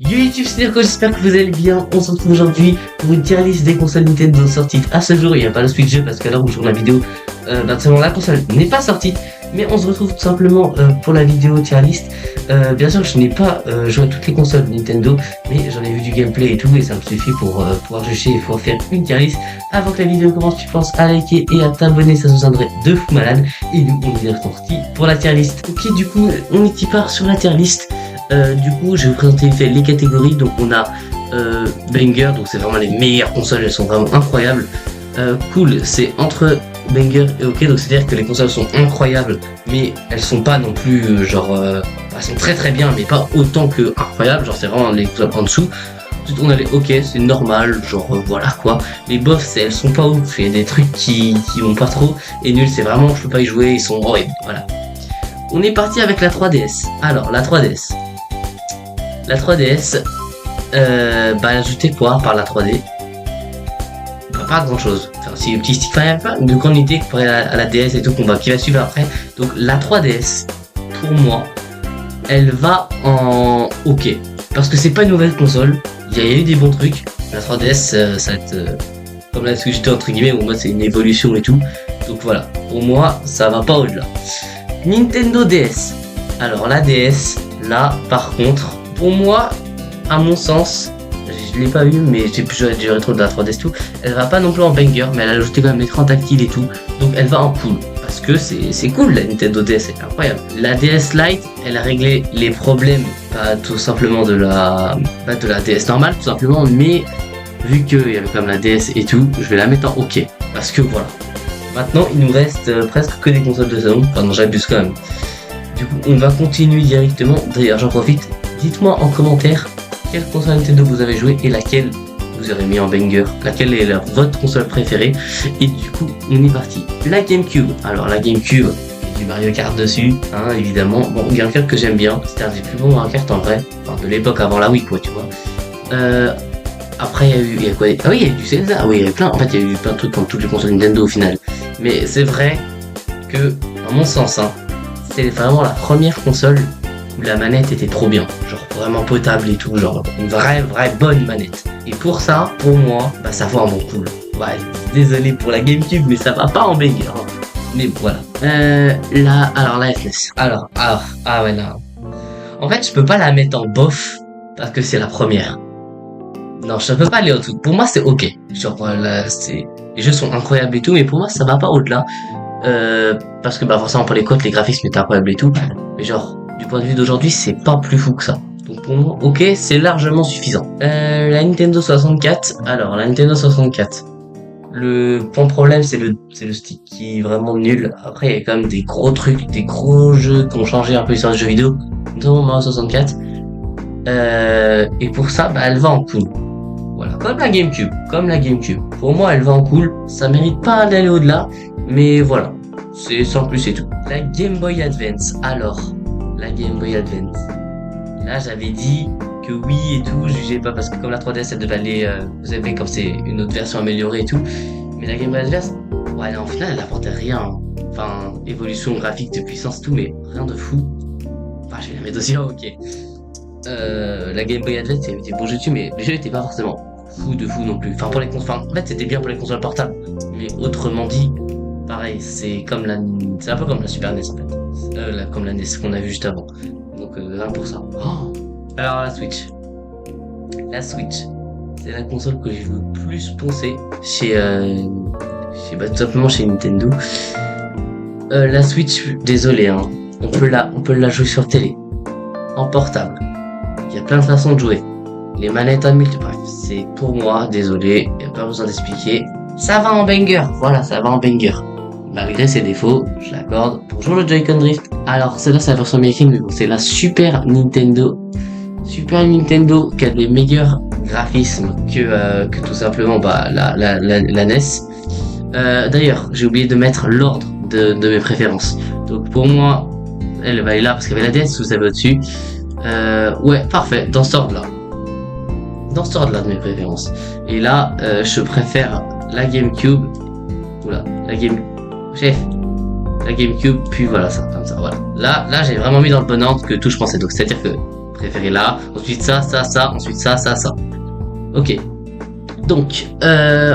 Yo YouTube, c'est Nico, j'espère que vous allez bien. On se retrouve aujourd'hui pour une tier list des consoles Nintendo sorties à ce jour. Il n'y a pas le Switch 2 parce qu'à l'heure où je tourne la vidéo, la console n'est pas sortie. Mais on se retrouve tout simplement pour la vidéo tier list. Bien sûr, je n'ai pas joué à toutes les consoles Nintendo, mais j'en ai vu du gameplay et tout, et ça me suffit pour pouvoir juger et pouvoir faire une tier list. Avant que la vidéo commence, tu penses à liker et à t'abonner, ça nous rendrait de fou malade. Et nous, on est parti pour la tier list. Ok, du coup, on y part sur la tier list. Du coup, je vais vous présenter les catégories. Donc, on a Banger, donc c'est vraiment les meilleures consoles, elles sont vraiment incroyables. Cool, c'est entre Banger et OK, donc c'est à dire que les consoles sont incroyables, mais elles sont pas non plus elles sont très très bien, mais pas autant que incroyables. Genre, c'est vraiment les consoles en dessous. Ensuite, on a les OK, c'est normal, voilà quoi. Les bof, elles sont pas ouf, il y a des trucs qui vont pas trop. Et nul, c'est vraiment, je peux pas y jouer, ils sont horribles, voilà. On est parti avec la 3DS. Alors, la 3DS. La 3DS, ajouté quoi par la 3D? Pas grand chose. Enfin, si le petit stick, enfin, pas de grande idée comparé à la DS et tout qui va suivre après. Donc la 3DS, pour moi, elle va en OK. Parce que c'est pas une nouvelle console. Il y a eu des bons trucs. La 3DS, ça va être comme la Switch 2 entre guillemets, où moi c'est une évolution et tout. Donc voilà, pour moi, ça va pas au-delà. Nintendo DS. Alors la DS, là, par contre, pour moi, à mon sens, je l'ai pas eu, mais j'ai pu jouer du rétro de la 3DS tout. Elle va pas non plus en banger, mais elle a ajouté quand même l'écran tactile et tout. Donc elle va en cool. Parce que c'est cool, la Nintendo DS, c'est incroyable. La DS Lite, elle a réglé les problèmes, pas tout simplement de la DS normale, tout simplement, mais vu qu'il y avait quand même la DS et tout, je vais la mettre en OK. Parce que voilà. Maintenant, il nous reste presque que des consoles de salon. Enfin non, j'abuse quand même. Du coup, on va continuer directement. D'ailleurs, j'en profite. Dites-moi en commentaire quelle console Nintendo vous avez joué et laquelle vous aurez mis en banger, laquelle est votre console préférée. Et du coup, on est parti. La GameCube. Alors la GameCube, il y a du Mario Kart dessus, hein, évidemment. Bon, Mario Kart que j'aime bien. C'était un des plus bons Mario Kart en vrai. Enfin, de l'époque avant la Wii, quoi, tu vois. Après, il y a quoi? Ah oui, il y a du Zelda. Oui, il y avait plein. En fait, il y a eu plein de trucs comme toutes les consoles Nintendo au final. Mais c'est vrai que, à mon sens, hein, c'était vraiment la première console où la manette était trop bien, genre vraiment potable et tout, genre une vraie bonne manette. Et pour ça, pour moi, ça va en bon cool. Ouais, désolé pour la GameCube, mais ça va pas en banger. Hein. Mais voilà. Alors la FS. Ah ouais, non. En fait, je peux pas la mettre en bof parce que c'est la première. Non, je peux pas aller au-dessous. Pour moi, c'est OK. Genre là, les jeux sont incroyables et tout, mais pour moi, ça va pas au-delà. Parce que forcément pour les codes, les graphismes étaient incroyables et tout. Mais genre, du point de vue d'aujourd'hui, c'est pas plus fou que ça. Donc pour moi, OK, c'est largement suffisant. La Nintendo 64. Alors, la Nintendo 64. Le point problème, c'est le stick qui est vraiment nul. Après, il y a quand même des gros trucs, des gros jeux qui ont changé un peu l'histoire du jeu vidéo. Notamment Mario 64. Et pour ça, elle va en cool. Voilà, comme la GameCube. Pour moi, elle va en cool. Ça mérite pas d'aller au-delà. Mais voilà, c'est sans plus et tout. La Game Boy Advance. Alors, la Game Boy Advance. Là, j'avais dit que oui et tout, je jugeais pas parce que comme la 3DS, elle devait aller, vous savez, comme c'est une autre version améliorée et tout. Mais la Game Boy Advance, ouais, non, au final, elle apportait rien. Hein. Enfin, évolution graphique de puissance, tout, mais rien de fou. Enfin, je vais la mettre aussi en OK. La Game Boy Advance, il y avait des bons jeux dessus, mais les jeux étaient pas forcément fou non plus. Enfin, pour les consoles, en fait, c'était bien pour les consoles portables. Mais autrement dit, pareil, c'est un peu comme la Super NES en fait. Comme la NES qu'on a vu juste avant. Donc rien pour ça. Oh, alors la Switch. La Switch, c'est la console que j'ai le plus poncé chez tout simplement chez Nintendo. La Switch, désolé, hein. On peut la jouer sur télé. En portable. Il y a plein de façons de jouer. Les manettes en multi, bref, c'est pour moi, désolé, il n'y a pas besoin d'expliquer. Ça va en banger, voilà, ça va en banger. Malgré ses défauts, je l'accorde. Bonjour le Joy-Con Drift. Alors, celle-là, c'est la version américaine, mais bon, c'est la Super Nintendo. Super Nintendo qui a des meilleurs graphismes que tout simplement la NES. D'ailleurs, j'ai oublié de mettre l'ordre de mes préférences. Donc pour moi, elle va aller là parce qu'il y avait la DS, vous savez au-dessus. Ouais, parfait, dans ce ordre-là. Dans ce ordre-là de mes préférences. Et là, je préfère la GameCube. Oula, la GameCube, puis voilà, ça, comme ça, voilà. Là, j'ai vraiment mis dans le bon ordre que tout je pensais. Donc, c'est-à-dire que préféré là. Ensuite ça, ensuite ça. Ok. Donc,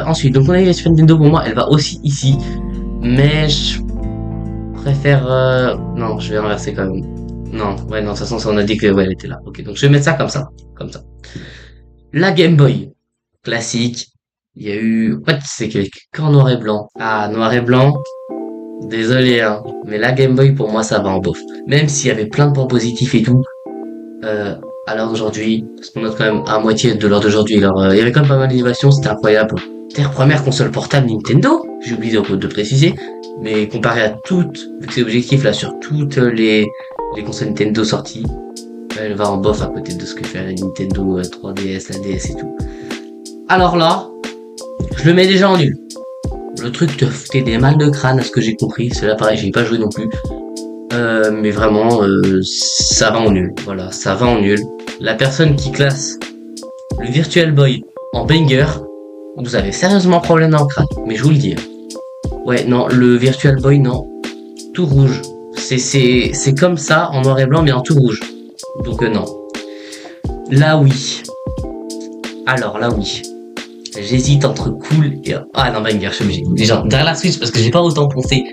ensuite, donc on a eu la Super Nintendo pour moi, elle va aussi ici. Mais je préfère... Non, je vais inverser quand même. Non, ouais, non, de toute façon, on a dit que ouais, elle était là. Ok, donc je vais mettre ça comme ça. Comme ça. La Game Boy. Classique. Il y a eu... En fait, c'est qu'en noir et blanc. Ah, noir et blanc. Désolé, hein. Mais la Game Boy, pour moi, ça va en bof. Même s'il y avait plein de points positifs et tout. Euh, à l'heure d'aujourd'hui, parce qu'on note quand même à moitié de l'heure d'aujourd'hui. Alors, il y avait quand même pas mal d'innovations, c'était incroyable. C'était la première console portable Nintendo, j'ai oublié de préciser, mais comparé à toutes, vu que c'est objectif là sur toutes les consoles Nintendo sorties, elle va en bof à côté de ce que fait la Nintendo 3DS, la DS et tout. Alors là, je le mets déjà en nul. Le truc te fait des mal de crâne à ce que j'ai compris, c'est là pareil, j'ai pas joué non plus. Mais vraiment, ça va en nul. Voilà, ça va en nul. La personne qui classe le Virtual Boy en banger, vous avez sérieusement un problème dans le crâne. Mais je vous le dis. Ouais, non, le Virtual Boy, non. Tout rouge. C'est comme ça, en noir et blanc, mais en tout rouge. Donc non. Là, oui. Alors, là, oui. J'hésite entre cool et... Ah non, banger, je suis obligé. Déjà, derrière la Switch, parce que j'ai pas autant pensé.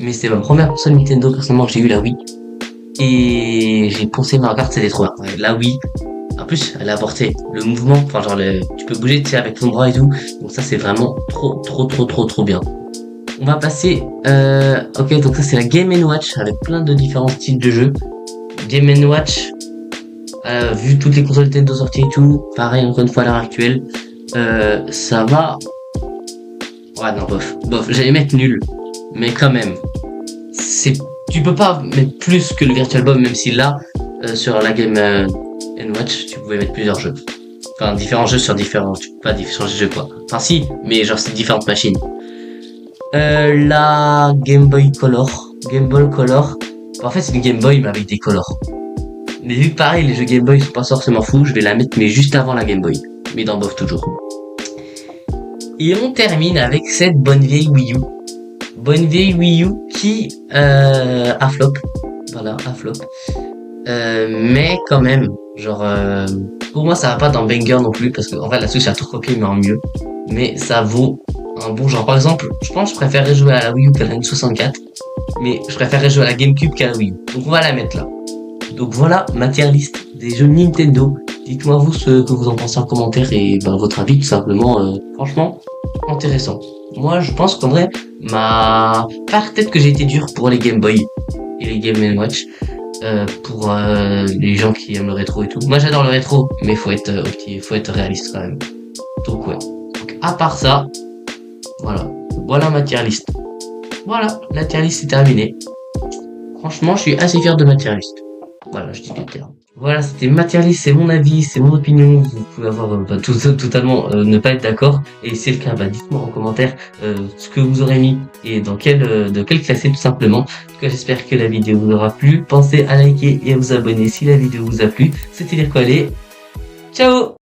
Mais c'est ma première console Nintendo, personnellement, que j'ai eu la Wii. Et j'ai poncé ma carte, c'était trop bien. Ouais, la Wii. En plus, elle a apporté le mouvement, enfin genre tu peux bouger, tu sais, avec ton bras et tout. Donc ça, c'est vraiment trop bien. On va passer, ok, donc ça c'est la Game & Watch avec plein de différents styles de jeux. Game & Watch, vu toutes les consoles Nintendo sorties et tout, pareil encore une fois à l'heure actuelle, ça va. Ouais non bof, j'allais mettre nul, mais quand même, tu peux pas mettre plus que le Virtual Boy, même si là, sur la Game & Watch, tu pouvais mettre plusieurs jeux. Enfin, différents jeux sur différents... Pas différents jeux, quoi. Enfin, si, mais genre, c'est différentes machines. La Game Boy Color. Game Boy Color. En fait, c'est une Game Boy, mais avec des colors. Mais vu que pareil, les jeux Game Boy sont pas forcément fous, je vais la mettre, mais juste avant la Game Boy. Mais dans bof toujours. Et on termine avec cette bonne vieille Wii U. Bonne vieille Wii U qui a flop. Voilà, a flop. Mais quand même, genre, pour moi ça va pas dans banger non plus, parce que en fait la Switch a tout copié mais en mieux. Mais ça vaut un bon genre. Par exemple, je pense que je préférerais jouer à la Wii U qu'à la N64, mais je préférerais jouer à la GameCube qu'à la Wii U. Donc on va la mettre là. Donc voilà ma tier list des jeux Nintendo. Dites-moi vous ce que vous en pensez en commentaire et votre avis tout simplement. Franchement, intéressant. Moi je pense qu'en vrai, peut-être que j'ai été dur pour les Game Boy et les Game & Watch. Pour les gens qui aiment le rétro et tout. Moi j'adore le rétro, mais faut être réaliste quand même. Donc ouais. Donc, à part ça, voilà ma tier list. Voilà, la tier list est terminée. Franchement, je suis assez fier de ma tier list. Voilà, je dis les termes. Voilà, c'était ma tier list, c'est mon avis, c'est mon opinion. Vous pouvez avoir totalement ne pas être d'accord. Et si c'est le cas, dites-moi en commentaire ce que vous aurez mis et de quel classé tout simplement. En tout cas, j'espère que la vidéo vous aura plu. Pensez à liker et à vous abonner si la vidéo vous a plu. C'était Lire quoi aller. Ciao!